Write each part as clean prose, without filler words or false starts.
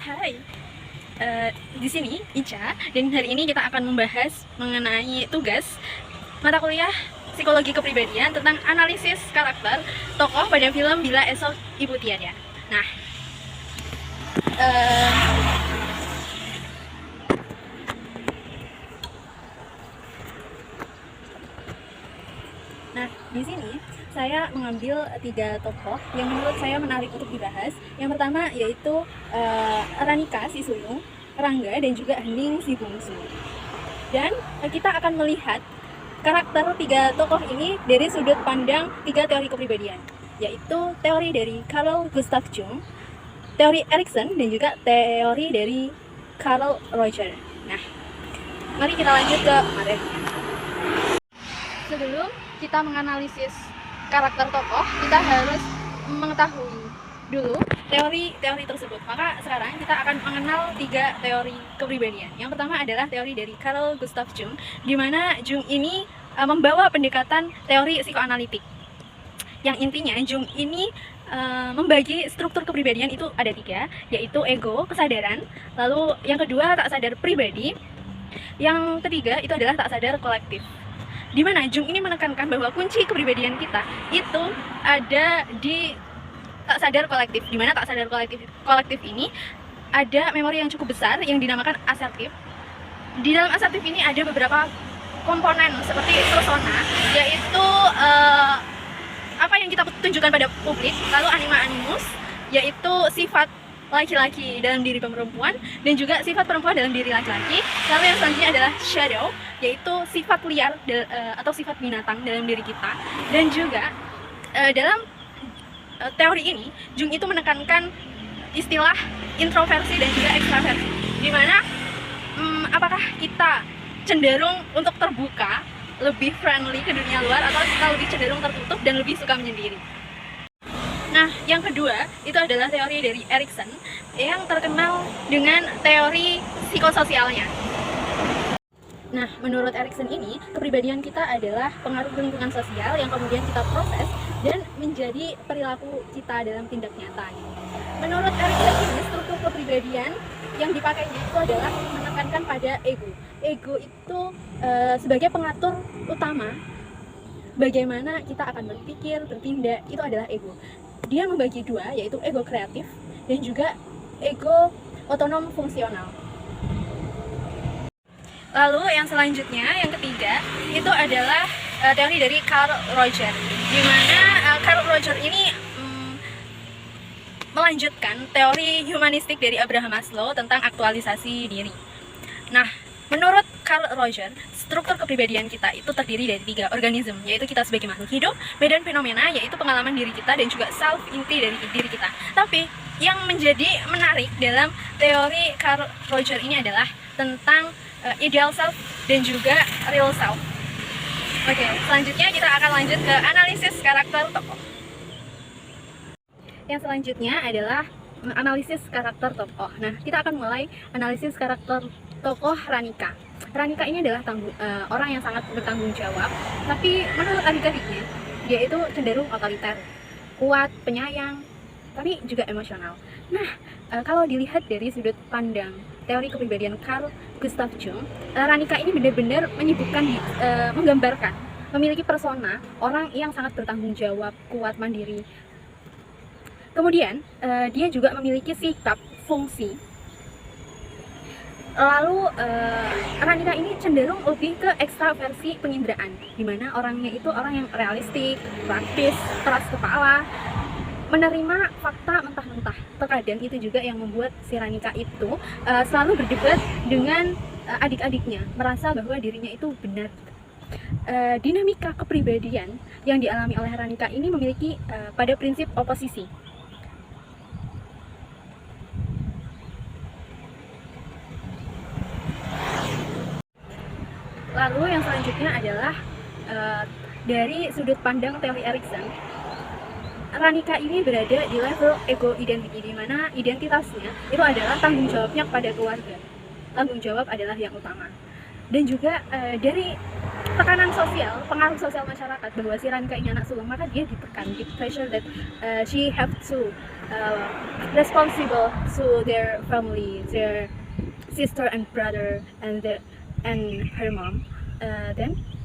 Hai, di sini Ica, dan hari ini kita akan membahas mengenai tugas mata kuliah psikologi kepribadian tentang analisis karakter tokoh pada film Bila Esok Ibu Tiada. Nah, eh, di sini saya mengambil 3 tokoh yang menurut saya menarik untuk dibahas. Yang pertama yaitu Ranika si sulung, Rangga, dan juga Hening si bungsu. Dan kita akan melihat karakter 3 tokoh ini dari sudut pandang 3 teori kepribadian, yaitu teori dari Carl Gustav Jung, teori Erikson, dan juga teori dari Carl Rogers. Nah, mari kita lanjut ke materinya. Sebelum kita menganalisis karakter tokoh, kita harus mengetahui dulu teori-teori tersebut. Maka sekarang kita akan mengenal 3 teori kepribadian. Yang pertama adalah teori dari Carl Gustav Jung, di mana Jung ini membawa pendekatan teori psikoanalitik. Yang intinya Jung ini membagi struktur kepribadian itu ada 3, yaitu ego, kesadaran, lalu yang kedua tak sadar pribadi, yang ketiga itu adalah tak sadar kolektif. Di mana Jung ini menekankan bahwa kunci kepribadian kita itu ada di tak sadar kolektif. Di mana tak sadar kolektif ini ada memori yang cukup besar yang dinamakan asertif. Di dalam asertif ini ada beberapa komponen seperti persona, yaitu apa yang kita tunjukkan pada publik, lalu anima animus, yaitu sifat laki-laki dalam diri perempuan, dan juga sifat perempuan dalam diri laki-laki. Lalu yang selanjutnya adalah shadow, yaitu sifat liar atau sifat binatang dalam diri kita. Dan juga dalam teori ini Jung itu menekankan istilah introversi dan juga ekstraversi, dimana apakah kita cenderung untuk terbuka, lebih friendly ke dunia luar, atau kita lebih cenderung tertutup dan lebih suka menyendiri. Nah, yang kedua itu adalah teori dari Erikson yang terkenal dengan teori psikososialnya. Nah, menurut Erikson ini, kepribadian kita adalah pengaruh lingkungan sosial yang kemudian kita proses dan menjadi perilaku kita dalam tindak nyata. Menurut Erikson ini, struktur kepribadian yang dipakainya itu adalah menekankan pada ego. Ego itu sebagai pengatur utama bagaimana kita akan berpikir, bertindak, itu adalah ego. Dia membagi 2, yaitu ego kreatif dan juga ego otonom fungsional. Lalu yang selanjutnya, yang ketiga, itu adalah teori dari Carl Rogers, di mana Carl Rogers ini melanjutkan teori humanistik dari Abraham Maslow tentang aktualisasi diri. Nah, menurut Carl Rogers, struktur kepribadian kita itu terdiri dari 3 organisme, yaitu kita sebagai makhluk hidup, medan fenomena, yaitu pengalaman diri kita, dan juga self, inti dari diri kita. Tapi yang menjadi menarik dalam teori Carl Rogers ini adalah tentang ideal self dan juga real self. Oke, selanjutnya kita akan lanjut ke analisis karakter tokoh. Yang selanjutnya adalah analisis karakter tokoh. Nah, kita akan mulai analisis karakter tokoh Ranika. Ranika ini adalah orang yang sangat bertanggung jawab, tapi menurut adik-adiknya, dia itu cenderung otoriter, kuat, penyayang, tapi juga emosional. Nah, kalau dilihat dari sudut pandang teori kepribadian Carl Gustav Jung, Ranika ini benar-benar menyebutkan, menggambarkan, memiliki persona orang yang sangat bertanggung jawab, kuat, mandiri. Kemudian, dia juga memiliki sikap, fungsi. Lalu Ranika ini cenderung lebih ke ekstraversi penginderaan, di mana orangnya itu orang yang realistik, praktis, keras kepala, menerima fakta mentah-mentah. Terkadang itu juga yang membuat si Ranika itu selalu berdebat dengan adik-adiknya, merasa bahwa dirinya itu benar. Dinamika kepribadian yang dialami oleh Ranika ini memiliki pada prinsip oposisi. Lalu yang selanjutnya adalah dari sudut pandang teori Erikson, Ranika ini berada di level ego identity, di mana identitasnya itu adalah tanggung jawabnya kepada keluarga. Tanggung jawab adalah yang utama. Dan juga dari tekanan sosial, pengaruh sosial masyarakat bahwa si Ranka ini anak sulung, maka dia ditekan, di pressure that she have to responsible to their family, their sister and brother and her mom.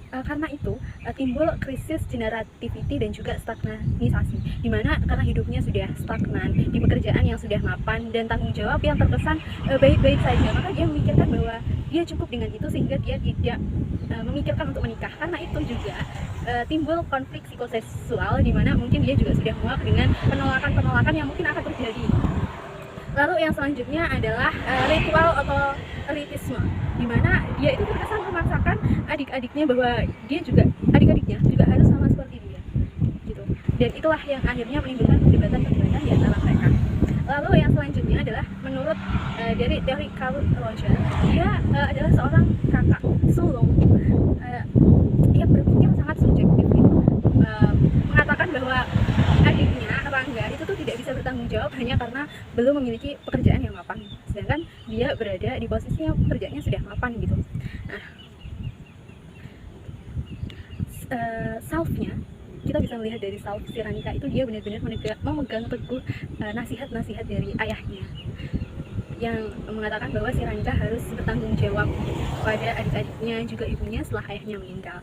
Karena itu timbul krisis generativity dan juga stagnanisasi, dimana karena hidupnya sudah stagnan di pekerjaan yang sudah mapan dan tanggung jawab yang terkesan baik-baik saja, maka dia memikirkan bahwa dia cukup dengan itu sehingga dia tidak memikirkan untuk menikah. Karena itu juga timbul konflik psikoseksual, dimana mungkin dia juga sudah muak dengan penolakan-penolakan yang mungkin akan terjadi. Lalu yang selanjutnya adalah ritual otoritarisme, di mana dia itu terkesan memaksakan adik-adiknya bahwa adik-adiknya juga harus sama seperti dia, gitu. Dan itulah yang akhirnya menimbulkan perdebatan di antara mereka. Lalu yang selanjutnya adalah menurut dari teori Carl Rogers, dia adalah seorang kakak sulung yang berpikir sangat subjektif, gitu. Mengatakan bahwa adiknya Rangga itu tuh tidak bisa bertanggung jawab hanya karena belum memiliki pekerjaan yang mapan, sedangkan dia berada di posisi yang pekerjaannya sudah mapan, gitu. Nah, self-nya kita bisa melihat dari self si Ranka itu, dia benar-benar memegang teguh nasihat-nasihat dari ayahnya yang mengatakan bahwa si Ranka harus bertanggung jawab pada adik-adiknya juga ibunya setelah ayahnya meninggal.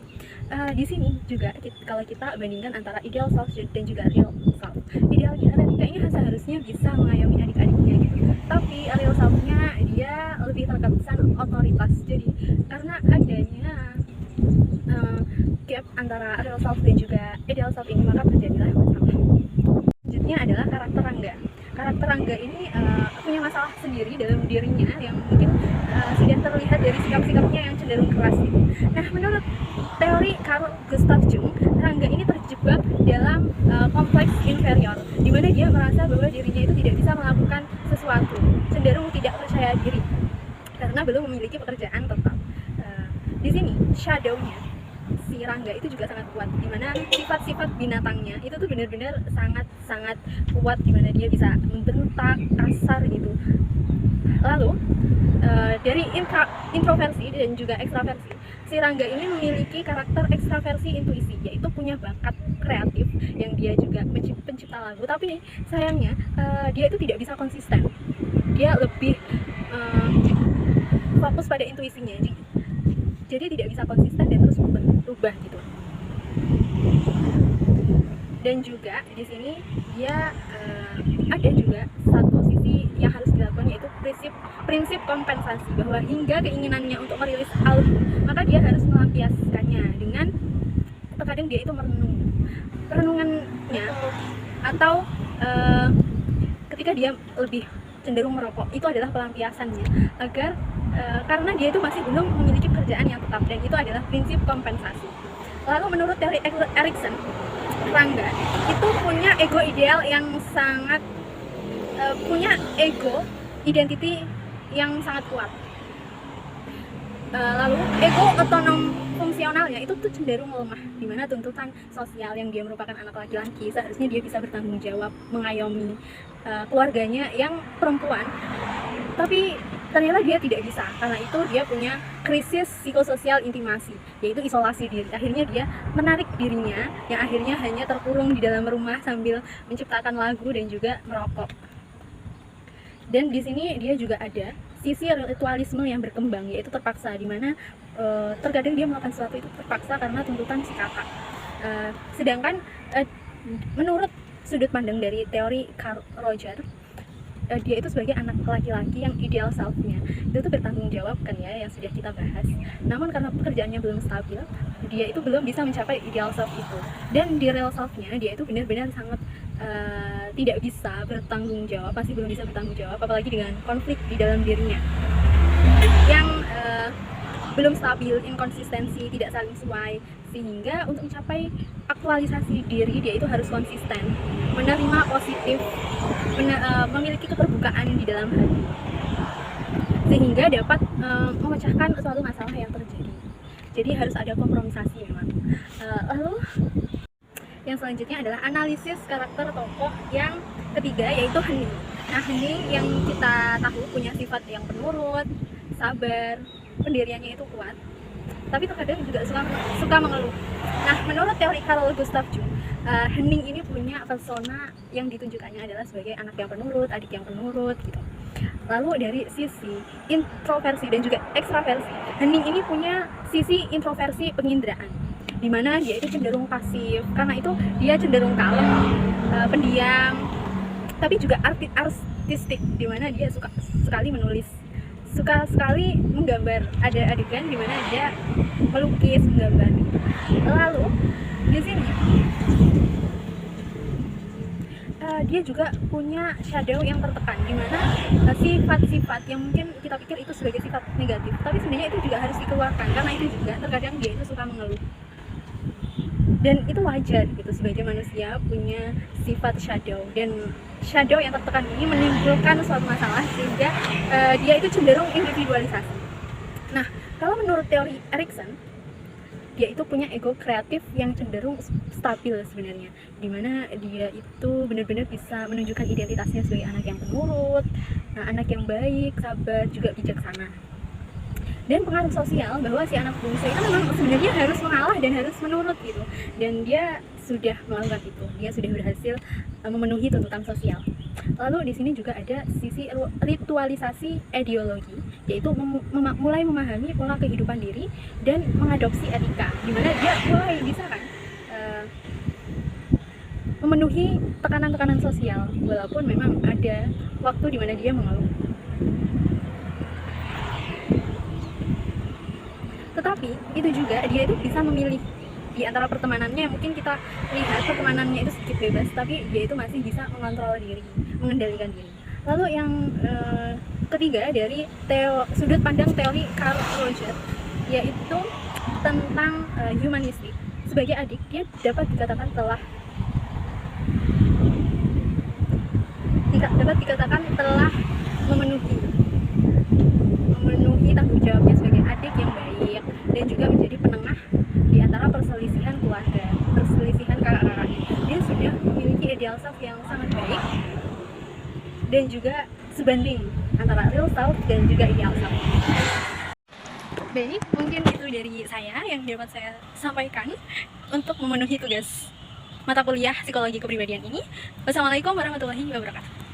Di sini juga kalau kita bandingkan antara ideal self dan juga real self, idealnya Ranka ini seharusnya bisa mengayomi adik-adiknya, gitu. Tapi real self-nya dia lebih terkesan otoritas. Jadi karena adanya gap antara real self dan juga ideal self ini, maka terjadilah masalah. Selanjutnya adalah karakter Rangga. Karakter Rangga ini punya masalah sendiri dalam dirinya yang mungkin sudah terlihat dari sikap-sikapnya yang cenderung keras, gitu. Nah, menurut teori Carl Gustav Jung, Rangga ini terjebak dalam kompleks inferior, di mana dia merasa bahwa dirinya itu tidak bisa melakukan sesuatu, cenderung tidak percaya diri karena belum memiliki pekerjaan tetap. Di sini shadow-nya si Rangga itu juga sangat kuat, dimana sifat-sifat binatangnya itu tuh benar-benar sangat kuat, dimana dia bisa membentak kasar, gitu. Lalu dari introversi dan juga ekstraversi, si Rangga ini memiliki karakter ekstraversi intuisi, yaitu punya bakat kreatif yang dia juga pencipta lagu, tapi sayangnya dia itu tidak bisa konsisten. Dia lebih fokus pada intuisinya, jadi tidak bisa konsisten dan terus berubah, gitu. Dan juga di sini dia ada juga satu sisi yang harus dilakukan, yaitu prinsip kompensasi, bahwa hingga keinginannya untuk merilis album, maka dia harus melampiaskannya dengan terkadang dia itu renungannya, atau ketika dia lebih cenderung merokok, itu adalah pelampiasannya agar karena dia itu masih belum memiliki pekerjaan yang tetap, dan itu adalah prinsip kompensasi. Lalu menurut teori Erikson, Rangga itu punya ego ideal yang sangat punya ego identity yang sangat kuat. Lalu ego otonom fungsionalnya itu tuh cenderung melemah, dimana tuntutan sosial yang dia merupakan anak laki-laki, seharusnya dia bisa bertanggung jawab mengayomi keluarganya yang perempuan, tapi ternyata dia tidak bisa. Karena itu dia punya krisis psikososial intimasi, yaitu isolasi diri. Akhirnya dia menarik dirinya, yang akhirnya hanya terkurung di dalam rumah sambil menciptakan lagu dan juga merokok. Dan di sini dia juga ada sisi ritualisme yang berkembang, yaitu terpaksa, dimana terkadang dia melakukan sesuatu itu terpaksa karena tuntutan si kakak. Sedangkan menurut sudut pandang dari teori Carl Rogers, dia itu sebagai anak laki-laki yang ideal self-nya itu tuh bertanggung jawab, kan ya, yang sudah kita bahas. Namun karena pekerjaannya belum stabil, dia itu belum bisa mencapai ideal self itu. Dan di real self-nya dia itu benar-benar sangat tidak bisa bertanggung jawab, masih belum bisa bertanggung jawab, apalagi dengan konflik di dalam dirinya yang belum stabil, inkonsistensi, tidak saling sesuai, sehingga untuk mencapai aktualisasi diri dia itu harus konsisten, menerima positif, memiliki keterbukaan di dalam hati, sehingga dapat memecahkan suatu masalah yang terjadi. Jadi harus ada kompromisasi memang. Lalu yang selanjutnya adalah analisis karakter tokoh yang ketiga, yaitu Hening. Nah, Hening yang kita tahu punya sifat yang penurut, sabar, pendiriannya itu kuat. tapi terkadang juga suka mengeluh. Nah, menurut teori Carl Gustav Jung, Hening ini punya persona yang ditunjukkannya adalah sebagai anak yang penurut, adik yang penurut gitu. Lalu dari sisi introversi dan juga ekstraversi, Hening ini punya sisi introversi penginderaan, di mana dia itu cenderung pasif, karena itu dia cenderung kalem, pendiam, tapi juga artistik, di mana dia suka sekali menulis, suka sekali menggambar. Ada adegan di mana dia melukis, menggambar. Lalu di sini dia juga punya shadow yang tertekan, di mana sifat-sifat yang mungkin kita pikir itu sebagai sifat negatif, tapi sebenarnya itu juga harus dikeluarkan, karena itu juga terkadang dia itu suka mengeluh. Dan itu wajar gitu, sebagai manusia punya sifat shadow, dan shadow yang tertekan ini menimbulkan suatu masalah sehingga dia itu cenderung individualisasi. Nah, kalau menurut teori Erikson, dia itu punya ego kreatif yang cenderung stabil sebenarnya, dimana dia itu benar-benar bisa menunjukkan identitasnya sebagai anak yang penurut, anak yang baik, sabar, juga bijaksana. Dan pengaruh sosial, bahwa si anak bungsu itu memang sebenarnya harus mengalah dan harus menurut gitu, dan dia sudah melakukan itu, dia sudah berhasil memenuhi tuntutan sosial. Lalu di sini juga ada sisi ritualisasi ideologi, yaitu mulai memahami pola kehidupan diri dan mengadopsi etika, di mana dia mulai bisa kan memenuhi tekanan-tekanan sosial, walaupun memang ada waktu di mana dia mengeluh. Tetapi itu juga dia itu bisa memilih di antara pertemanannya. Mungkin kita lihat pertemanannya itu sedikit bebas, tapi dia itu masih bisa mengontrol diri, mengendalikan diri. Lalu yang ketiga dari sudut pandang teori Carl Rogers, yaitu tentang humanistik. Sebagai adik, dia dapat dikatakan telah memenuhi tanggung jawabnya sebagai adik yang baik, dan juga menjadi penengah di antara perselisihan keluarga, perselisihan kakak-kakaknya. Dia sudah memiliki ideal self yang sangat baik, dan juga sebanding antara real self dan juga ideal self. Baik, mungkin itu dari saya yang dapat saya sampaikan untuk memenuhi tugas mata kuliah psikologi kepribadian ini. Wassalamualaikum warahmatullahi wabarakatuh.